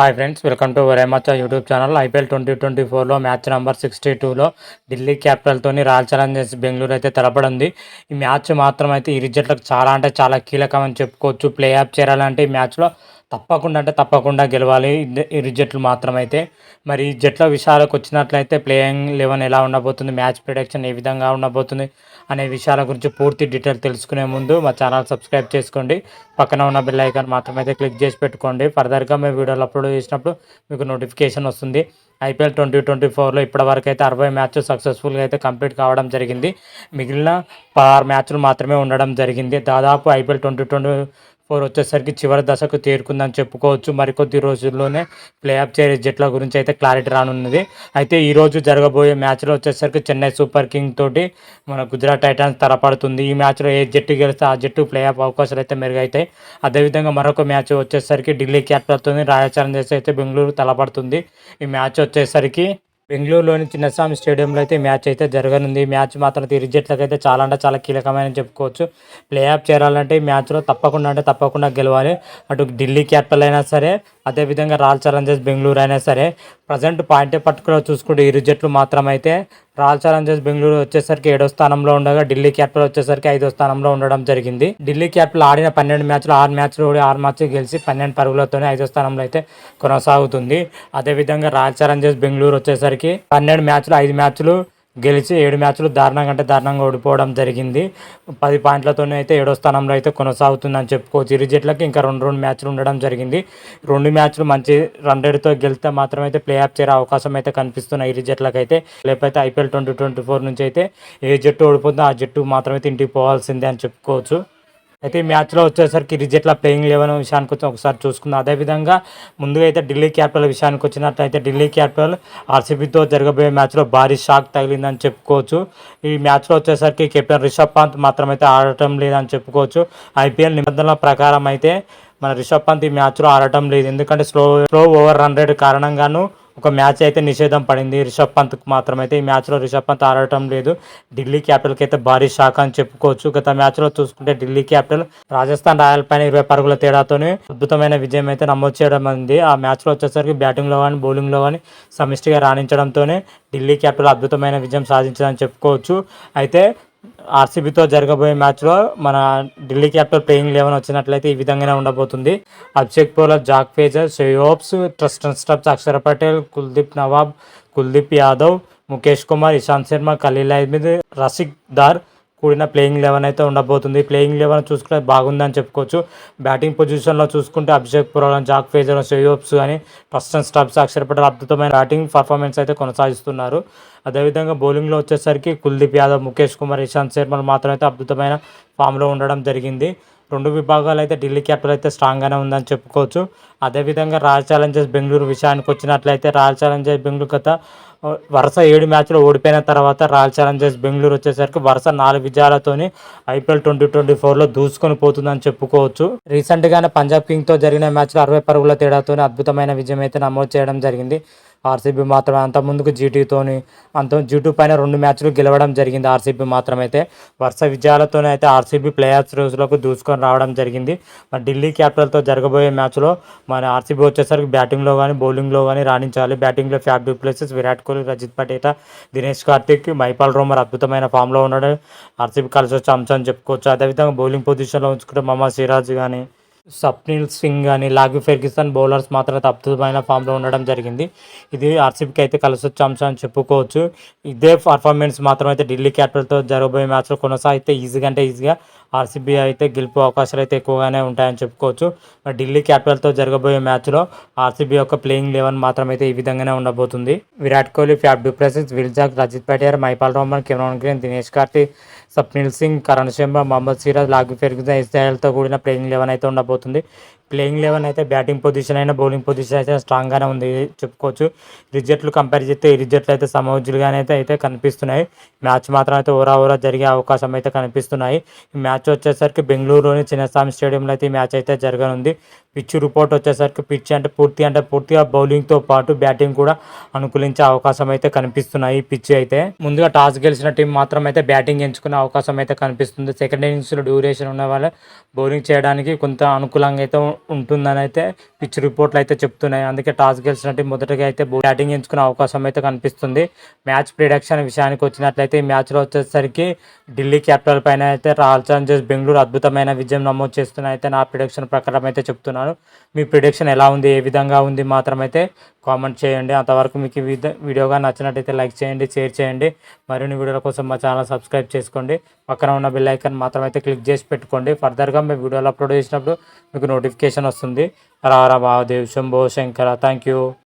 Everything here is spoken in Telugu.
Hi friends, welcome to Varemaccha YouTube channel. IPL 2024లో మ్యాచ్ నెంబర్ 62లో ఢిల్లీ క్యాపిటల్తోని రాయల్ ఛాలెంజర్స్ బెంగళూరు అయితే తలపడింది. ఈ మ్యాచ్ మాత్రం అయితే ఇరు జట్లకు చాలా అంటే చాలా కీలకం అని చెప్పుకోవచ్చు. ప్లే ఆఫ్ చేరాలంటే ఈ మ్యాచ్లో తప్పకుండా గెలవాలి ఇరు జట్లు మాత్రమైతే. మరి ఈ జట్ల విషయాలకు వచ్చినట్లయితే ప్లేయింగ్ 11 ఎలా ఉండబోతుంది, మ్యాచ్ ప్రిడిక్షన్ ఏ విధంగా ఉండబోతుంది అనే విషయాల గురించి పూర్తి డీటెయిల్ తెలుసుకునే ముందు మా ఛానల్ సబ్స్క్రైబ్ చేసుకోండి. పక్కన ఉన్న బెల్ ఐకాన్ మాత్రమైతే క్లిక్ చేసి పెట్టుకోండి. ఫర్దర్గా మేము వీడియోలు అప్లోడ్ చేసినప్పుడు మీకు నోటిఫికేషన్ వస్తుంది. ఐపీఎల్ 2024లో ఇప్పటివరకు అయితే 60 మ్యాచ్లు సక్సెస్ఫుల్గా అయితే కంప్లీట్ కావడం జరిగింది. మిగిలిన 16 మ్యాచ్లు మాత్రమే ఉండడం జరిగింది. దాదాపు ఐపీఎల్ 2024 వచ్చేసరికి చివరి దశకు చేరుకుందని చెప్పుకోవచ్చు. మరికొద్ది రోజుల్లోనే ప్లే ఆఫ్ చేరే జట్ల గురించి అయితే క్లారిటీ రానున్నది. అయితే ఈరోజు జరగబోయే మ్యాచ్లో వచ్చేసరికి చెన్నై సూపర్ కింగ్ తోటి మన గుజరాత్ టైటాన్స్ తలపడుతుంది. ఈ మ్యాచ్లో ఏ జట్టు గెలిస్తే ఆ జట్టు ప్లే ఆఫ్ అవకాశాలు అయితే మెరుగవుతాయి. అదేవిధంగా మరొక మ్యాచ్ వచ్చేసరికి ఢిల్లీ క్యాపిటల్తో రాయల్ ఛాలెంజర్స్ అయితే బెంగళూరు తలపడుతుంది. ఈ మ్యాచ్ వచ్చేసరికి బెంగళూరులోని చిన్నస్వామి స్టేడియంలో అయితే మ్యాచ్ అయితే జరగనుంది. ఈ మ్యాచ్ మాత్రం ఇరు జట్లకు అయితే చాలా అంటే చాలా కీలకమైన చెప్పుకోవచ్చు. ప్లే ఆఫ్ చేరాలంటే ఈ మ్యాచ్లో తప్పకుండా గెలవాలి. అటు ఢిల్లీ క్యాపిటల్ అయినా సరే, అదేవిధంగా రాయల్ ఛాలెంజర్స్ బెంగళూరు అయినా సరే. ప్రజెంట్ పాయింట్ పట్టుకుని చూసుకుంటే ఇరు జట్లు మాత్రమైతే రాయల్ ఛాలెంజర్స్ బెంగళూరు వచ్చేసరికి 7వ స్థానంలో ఉండగా ఢిల్లీ క్యాపిటల్ వచ్చేసరికి 5వ స్థానంలో ఉండడం జరిగింది. ఢిల్లీ క్యాపిటల్ ఆడిన 12 మ్యాచ్లు 6 మ్యాచ్లు ఓడి 6 మ్యాచ్లు గెలిచి 12 పరుగులతోనే 5వ స్థానంలో అయితే కొనసాగుతుంది. అదేవిధంగా రాయల్ ఛాలెంజర్స్ బెంగళూరు వచ్చేసరికి 12 మ్యాచ్లు 5 మ్యాచ్లు గెలిచి 7 మ్యాచ్లు దారుణంగా ఓడిపోవడం జరిగింది. 10 పాయింట్లతోనే అయితే 7వ స్థానంలో అయితే కొనసాగుతుందని చెప్పుకోవచ్చు. ఇరు జట్లకి ఇంకా రెండు మ్యాచ్లు ఉండడం జరిగింది. 2 మ్యాచ్లు మంచి రన్ రేట్తో గెలిస్తే మాత్రమైతే ప్లే ఆఫ్ చేరే అవకాశం అయితే కనిపిస్తున్నాయి ఇరు జట్లకైతే. లేకపోతే ఐపీఎల్ 2024 నుంచి అయితే ఏ జట్టు ఓడిపోతుందో ఆ జట్టు మాత్రమైతే ఇంటికి పోవాల్సిందే అని చెప్పుకోవచ్చు. అయితే ఈ మ్యాచ్లో వచ్చేసరికి ఇరు జట్ల ప్లేయింగ్ 11 విషయానికి వచ్చి ఒకసారి చూసుకుందాం. అదేవిధంగా ముందుగా అయితే ఢిల్లీ క్యాపిటల్ విషయానికి వచ్చినట్లయితే ఢిల్లీ క్యాపిటల్ ఆర్సీబీతో జరగబోయే మ్యాచ్లో భారీ షాక్ తగిలిందని చెప్పుకోవచ్చు. ఈ మ్యాచ్లో వచ్చేసరికి కెప్టెన్ రిషబ్ పంత్ మాత్రమైతే ఆడటం లేదని చెప్పుకోవచ్చు. ఐపీఎల్ నిబంధనల ప్రకారం అయితే మన రిషబ్ పంత్ ఈ మ్యాచ్లో ఆడటం లేదు. ఎందుకంటే స్లో ఓవర్ రన్ రేట్ కారణంగాను ఒక మ్యాచ్ అయితే నిషేధం పడింది రిషబ్ పంత్కి మాత్రమైతే. ఈ మ్యాచ్లో రిషబ్ పంత్ ఆడటం లేదు. ఢిల్లీ క్యాపిటల్కి అయితే భారీ షాక్ అని చెప్పుకోవచ్చు. గత మ్యాచ్లో చూసుకుంటే ఢిల్లీ క్యాపిటల్ రాజస్థాన్ రాయల్ పైన 20 పరుగుల తేడాతోనే అద్భుతమైన విజయం అయితే నమోదు చేయడం అయింది. ఆ మ్యాచ్లో వచ్చేసరికి బ్యాటింగ్లో కానీ బౌలింగ్లో కానీ సమిష్టిగా రాణించడంతోనే ఢిల్లీ క్యాపిటల్ అద్భుతమైన విజయం సాధించిందని చెప్పుకోవచ్చు. అయితే ఆర్సీబీతో జరగబోయే మ్యాచ్లో మన ఢిల్లీ క్యాపిటల్ ప్లేయింగ్ 11 వచ్చినట్లయితే ఈ విధంగానే ఉండబోతుంది. అభిషేక్ పోలర్, జాక్ ఫేజర్, షోయబ్స్, ట్రిస్టన్ స్టబ్స్, అక్షర్ పటేల్, కుల్దీప్ నవాబ్, కుల్దీప్ యాదవ్, ముఖేష్ కుమార్, ఇషాంత్ శర్మ, ఖలీల్ అహ్మద్, రషీద్ దార్ కూడిన ప్లేయింగ్ 11 అయితే ఉండబోతుంది. ప్లేయింగ్ 11 చూసుకుంటే బాగుందని చెప్పుకోవచ్చు. బ్యాటింగ్ పొజిషన్లో చూసుకుంటే అభిషేక్ పురాన్, జాక్ ఫేజర్, షోయబ్స్ అని ట్రిస్టన్ స్టబ్స్, అక్షర్ పటేల్ అద్భుతమైన బ్యాటింగ్ పర్ఫార్మెన్స్ అయితే కొనసాగిస్తున్నారు. అదేవిధంగా బౌలింగ్లో వచ్చేసరికి కుల్దీప్ యాదవ్, ముఖేష్ కుమార్, ఇషాంత్ శర్మ మాత్రమైతే అద్భుతమైన ఫామ్లో ఉండడం జరిగింది. 2 విభాగాలు అయితే ఢిల్లీ క్యాపిటల్ అయితే స్ట్రాంగ్గానే ఉందని చెప్పుకోవచ్చు. అదేవిధంగా రాయల్ ఛాలెంజర్స్ బెంగళూరు విషయానికి వచ్చినట్లయితే రాయల్ ఛాలెంజర్స్ బెంగళూరు గత వరుస 7 మ్యాచ్లు ఓడిపోయిన తర్వాత రాయల్ ఛాలెంజర్స్ బెంగళూరు వచ్చేసరికి వరుస 4 విజయాలతోని ఐపీఎల్ 2024లో దూసుకొని పోతుందని చెప్పుకోవచ్చు. రీసెంట్గానే పంజాబ్ కింగ్తో జరిగిన మ్యాచ్లో 60 పరుగుల తేడాతోని అద్భుతమైన విజయం అయితే నమోదు చేయడం జరిగింది ఆర్సీబీ మాత్రమే. అంతకుముందుకు జీటీ పైన 2 మ్యాచ్లు గెలవడం జరిగింది ఆర్సీబీ మాత్రమైతే. వరుస విజయాలతోనే అయితే ఆర్సీబీ ప్లే ఆఫ్ రోజులకు దూసుకొని రావడం జరిగింది. మరి ఢిల్లీ క్యాపిటల్తో జరగబోయే మ్యాచ్లో మన ఆర్సీబీ వచ్చేసరికి బ్యాటింగ్లో కానీ బౌలింగ్లో కానీ రాణించాలి. బ్యాటింగ్లో Faf du Plessis, Virat Kohli, Rajat Patel, Dinesh Karthik, Mahipal Lomror అద్భుతమైన ఫామ్లో ఉండడం ఆర్సీబీ కలిసి వచ్చే అంశం అని చెప్పుకోవచ్చు. అదేవిధంగా బౌలింగ్ పొజిషన్లో ఉంచుకుంటే మహమ్మద్ సిరాజ్ కానీ, స్వప్నిల్ సింగ్ కానీ, లాగి ఫెర్గ్యూసన్ బౌలర్స్ మాత్రం అద్భుతమైన ఫామ్లో ఉండడం జరిగింది. ఇది ఆర్సీబీకి అయితే కలిసి వచ్చే అంశం అని చెప్పుకోవచ్చు. ఇదే పర్ఫార్మెన్స్ మాత్రం అయితే ఢిల్లీ క్యాపిటల్తో జరగబోయే మ్యాచ్లో కొనసాగితే ఈజీగా ఆర్సీబీ అయితే గెలుపు అవకాశాలు అయితే ఎక్కువగానే ఉంటాయని చెప్పుకోవచ్చు. మరి ఢిల్లీ క్యాపిటల్తో జరగబోయే మ్యాచ్లో ఆర్సీబీ యొక్క ప్లేయింగ్ 11 మాత్రం అయితే ఈ విధంగానే ఉండబోతుంది. Virat Kohli, Faf du Plessis, Will Jacks, Rajat Patel, Mahipal Lomror, Cameron Green, Dinesh Karthik, Swapnil Singh, Karn Sharma, Mohammed Siraj, Lockie Ferguson, ఇస్రాయల్తో కూడిన ప్లేయింగ్ 11 అయితే ఉండబోతుంది. ప్లేయింగ్ 11 అయితే బ్యాటింగ్ పొజిషన్ అయినా బౌలింగ్ పొజిషన్ అయితే స్ట్రాంగ్గానే ఉంది చెప్పుకోవచ్చు. రిజల్ట్లు కంపేర్ చేస్తే ఈ రిజల్ట్లు అయితే సమోజ్లుగానే అయితే కనిపిస్తున్నాయి. మ్యాచ్ మాత్రం అయితే ఓవరా జరిగే అవకాశం అయితే కనిపిస్తున్నాయి. ఈ మ్యాచ్ వచ్చేసరికి బెంగళూరులోని చిన్నస్వామి స్టేడియంలో అయితే ఈ మ్యాచ్ అయితే జరగనుంది. పిచ్ రిపోర్ట్ వచ్చేసరికి పూర్తిగా బౌలింగ్తో పాటు బ్యాటింగ్ కూడా అనుకూలించే అవకాశం అయితే కనిపిస్తున్నాయి. పిచ్ అయితే ముందుగా టాస్ గెలిచిన టీం మాత్రం అయితే బ్యాటింగ్ ఎంచుకునే అవకాశం అయితే కనిపిస్తుంది. సెకండ్ ఇన్నింగ్స్లో డ్యూరేషన్ ఉన్న వాళ్ళ బౌలింగ్ చేయడానికి కొంత అనుకూలంగా అయితే ఉంటుందని అయితే పిచ్ రిపోర్ట్లు అయితే చెప్తున్నాయి. అందుకే టాస్ గెలిచిన టీం మొదటగా అయితే బ్యాటింగ్ ఎంచుకునే అవకాశం అయితే కనిపిస్తుంది. మ్యాచ్ ప్రిడిక్షన్ విషయానికి వచ్చినట్లయితే ఈ మ్యాచ్లో వచ్చేసరికి ఢిల్లీ క్యాపిటల్ పైన అయితే రాయల్ ఛాలెంజర్స్ బెంగళూరు అద్భుతమైన విజయం నమోదు చేస్తున్న అయితే నా ప్రిడిక్షన్ ప్రకారం అయితే చెప్తున్నాను. మీ ప్రిడిక్షన్ ఎలా ఉంది, ఏ విధంగా ఉంది మాత్రం అయితే కామెంట్ చేయండి. అంతవరకు మీకు ఈ వీడియోగా నచ్చినట్టయితే లైక్ చేయండి, షేర్ చేయండి. మరిన్ని వీడియోల కోసం మా ఛానల్ సబ్స్క్రైబ్ చేసుకోండి. పక్కన ఉన్న బెల్ ఐకాన్ మాత్రం అయితే క్లిక్ చేసి పెట్టుకోండి. ఫర్దర్గా మేము వీడియోలు అప్లోడ్ చేసినప్పుడు మీకు నోటిఫికేషన్ వస్తుంది. హర హర మహాదేవ్, శంభో శంకర. Thank you.